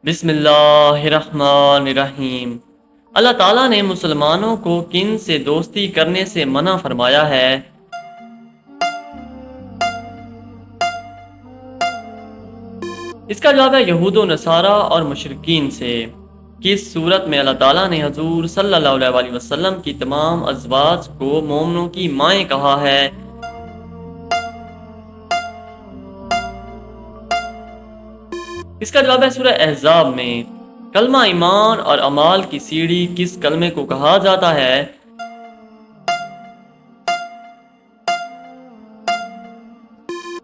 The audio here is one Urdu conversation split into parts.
بسم اللہ الرحمن الرحیم۔ اللہ تعالیٰ نے مسلمانوں کو کن سے دوستی کرنے سے منع فرمایا ہے؟ اس کا جواب ہے یہود و نصارہ اور مشرکین سے۔ کس صورت میں اللہ تعالیٰ نے حضور صلی اللہ علیہ وسلم کی تمام ازواج کو مومنوں کی مائیں کہا ہے؟ اس کا جواب ہے سورہ احزاب میں۔ کلمہ ایمان اور اعمال کی سیڑھی کس کلمے کو کہا جاتا ہے؟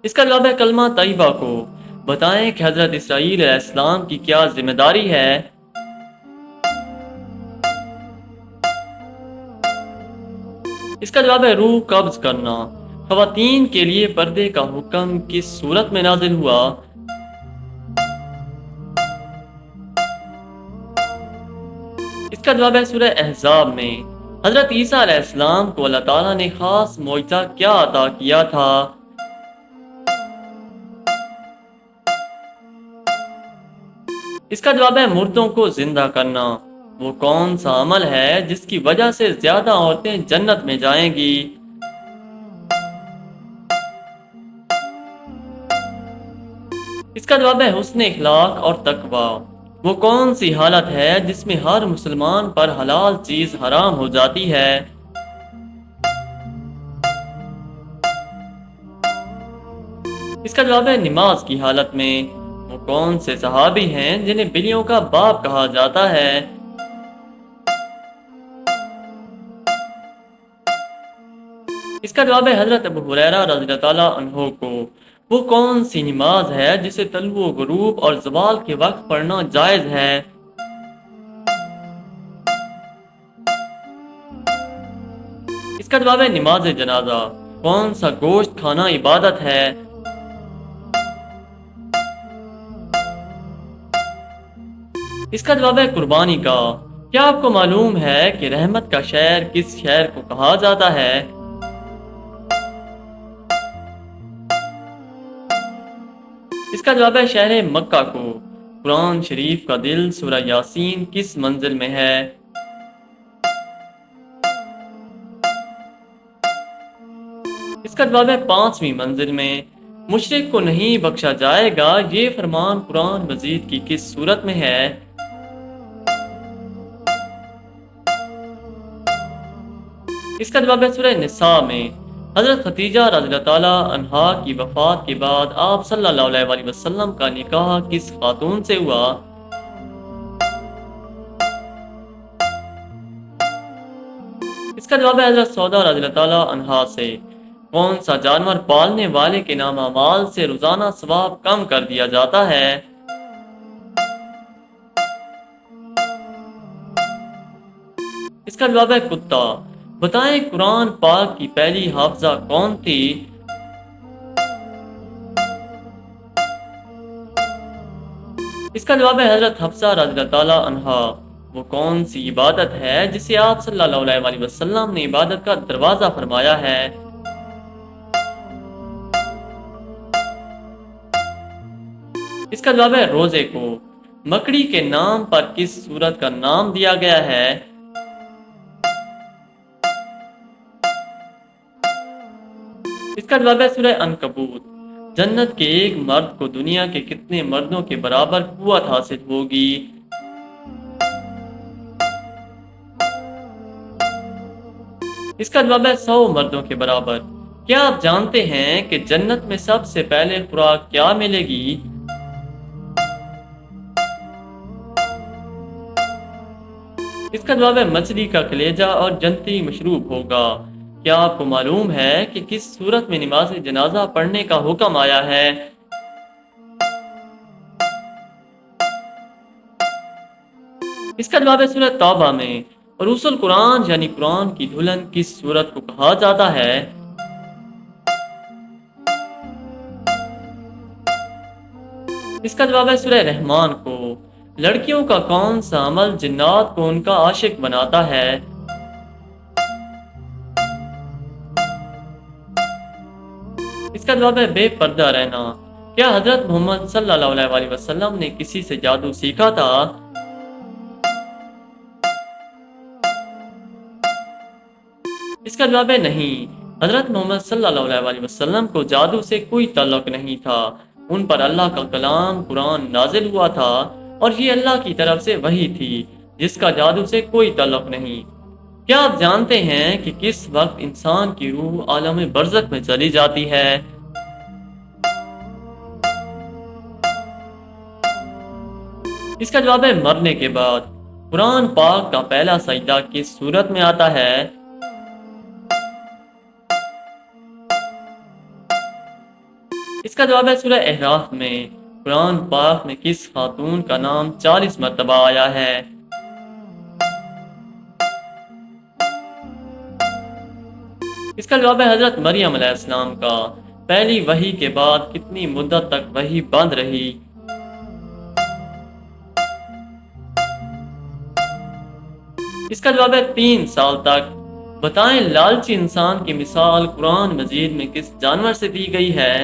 اس کا جواب ہے کلمہ طیبہ کو۔ بتائیں کہ حضرت اسرائیل علیہ السلام کی کیا ذمہ داری ہے؟ اس کا جواب ہے روح قبض کرنا۔ خواتین کے لیے پردے کا حکم کس صورت میں نازل ہوا؟ اس کا جواب ہے سورہ احزاب میں۔ حضرت عیسیٰ علیہ السلام کو اللہ تعالیٰ نے خاص معجزہ کیا عطا کیا تھا؟ اس کا جواب ہے مردوں کو زندہ کرنا۔ وہ کون سا عمل ہے جس کی وجہ سے زیادہ عورتیں جنت میں جائیں گی؟ اس کا جواب ہے حسن اخلاق اور تقوی۔ وہ کون سی حالت ہے جس میں ہر مسلمان پر حلال چیز حرام ہو جاتی ہے؟ اس کا جواب ہے نماز کی حالت میں۔ وہ کون سے صحابی ہیں جنہیں بلیوں کا باپ کہا جاتا ہے؟ اس کا جواب ہے حضرت ابو ہریرہ رضی اللہ تعالیٰ عنہ کو۔ وہ کون سی نماز ہے جسے طلوع و غروب اور زوال کے وقت پڑھنا جائز ہے؟ اس کا جواب ہے نماز جنازہ۔ کون سا گوشت کھانا عبادت ہے؟ اس کا جواب ہے قربانی کا۔ کیا آپ کو معلوم ہے کہ رحمت کا شہر کس شہر کو کہا جاتا ہے؟ اس کا جواب ہے شہر مکہ کو۔ قرآن شریف کا دل سورہ یاسین کس منزل میں ہے؟ اس کا جواب ہے 5ویں منزل میں۔ مشرک کو نہیں بخشا جائے گا، یہ فرمان قرآن مجید کی کس صورت میں ہے؟ اس کا جواب ہے سورہ نساء میں۔ حضرت خدیجہ رضی اللہ تعالیٰ عنہا کی وفات کے بعد آپ صلی اللہ علیہ وسلم کا نکاح کس خاتون سے ہوا؟ اس کا جواب ہے حضرت سودا رضی اللہ تعالیٰ عنہا سے۔ کون سا جانور پالنے والے کے نام اعمال سے روزانہ ثواب کم کر دیا جاتا ہے؟ اس کا جواب ہے کتا۔ بتائیں قرآن پاک کی پہلی حافظہ کون تھی؟ اس کا جواب ہے حضرت حفصہ رضی اللہ تعالیٰ عنہا۔ وہ کون سی عبادت ہے جسے آپ صلی اللہ علیہ وسلم نے عبادت کا دروازہ فرمایا ہے؟ اس کا جواب ہے روزے کو۔ مکڑی کے نام پر کس سورت کا نام دیا گیا ہے؟ اس کا جواب ہے سورہ عنکبوت۔ جنت کے ایک مرد کو دنیا کے کتنے مردوں کے برابر قوت حاصل ہوگی؟ اس کا جواب ہے 100 مردوں کے برابر۔ کیا آپ جانتے ہیں کہ جنت میں سب سے پہلے خوراک کیا ملے گی؟ اس کا جواب ہے مچھلی کا کلیجہ اور جنتی مشروب ہوگا۔ کیا آپ کو معلوم ہے کہ کس صورت میں نماز جنازہ پڑھنے کا حکم آیا ہے؟ اس کا جواب ہے سورہ توبہ میں۔ عروس القرآن یعنی قرآن کی دلہن کس صورت کو کہا جاتا ہے؟ اس کا جواب ہے سورہ رحمان کو۔ لڑکیوں کا کون سا عمل جنات کو ان کا عاشق بناتا ہے؟ اس کا جواب ہے بے پردہ رہنا۔ کیا حضرت محمد صلی اللہ علیہ وسلم نے کسی سے جادو سیکھا تھا؟ اس کا جواب ہے نہیں۔ حضرت محمد صلی اللہ علیہ وسلم کو جادو سے کوئی تعلق نہیں تھا۔ ان پر اللہ کا کلام قرآن نازل ہوا تھا اور یہ اللہ کی طرف سے وحی تھی جس کا جادو سے کوئی تعلق نہیں۔ کیا آپ جانتے ہیں کہ کس وقت انسان کی روح عالم برزخ میں چلی جاتی ہے؟ اس کا جواب ہے مرنے کے بعد۔ قرآن پاک کا پہلا سجدہ کس صورت میں آتا ہے؟ اس کا جواب ہے سورہ احراف میں۔ قرآن پاک میں کس خاتون کا نام 40 مرتبہ آیا ہے؟ اس کا جواب ہے حضرت مریم علیہ السلام کا۔ پہلی وحی کے بعد کتنی مدت تک وحی بند رہی؟ اس کا جواب ہے 3 سال تک۔ بتائیں لالچی انسان کی مثال قرآن مجید میں کس جانور سے دی گئی ہے؟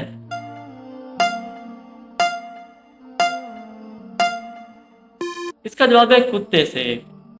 اس کا جواب ہے کتے سے۔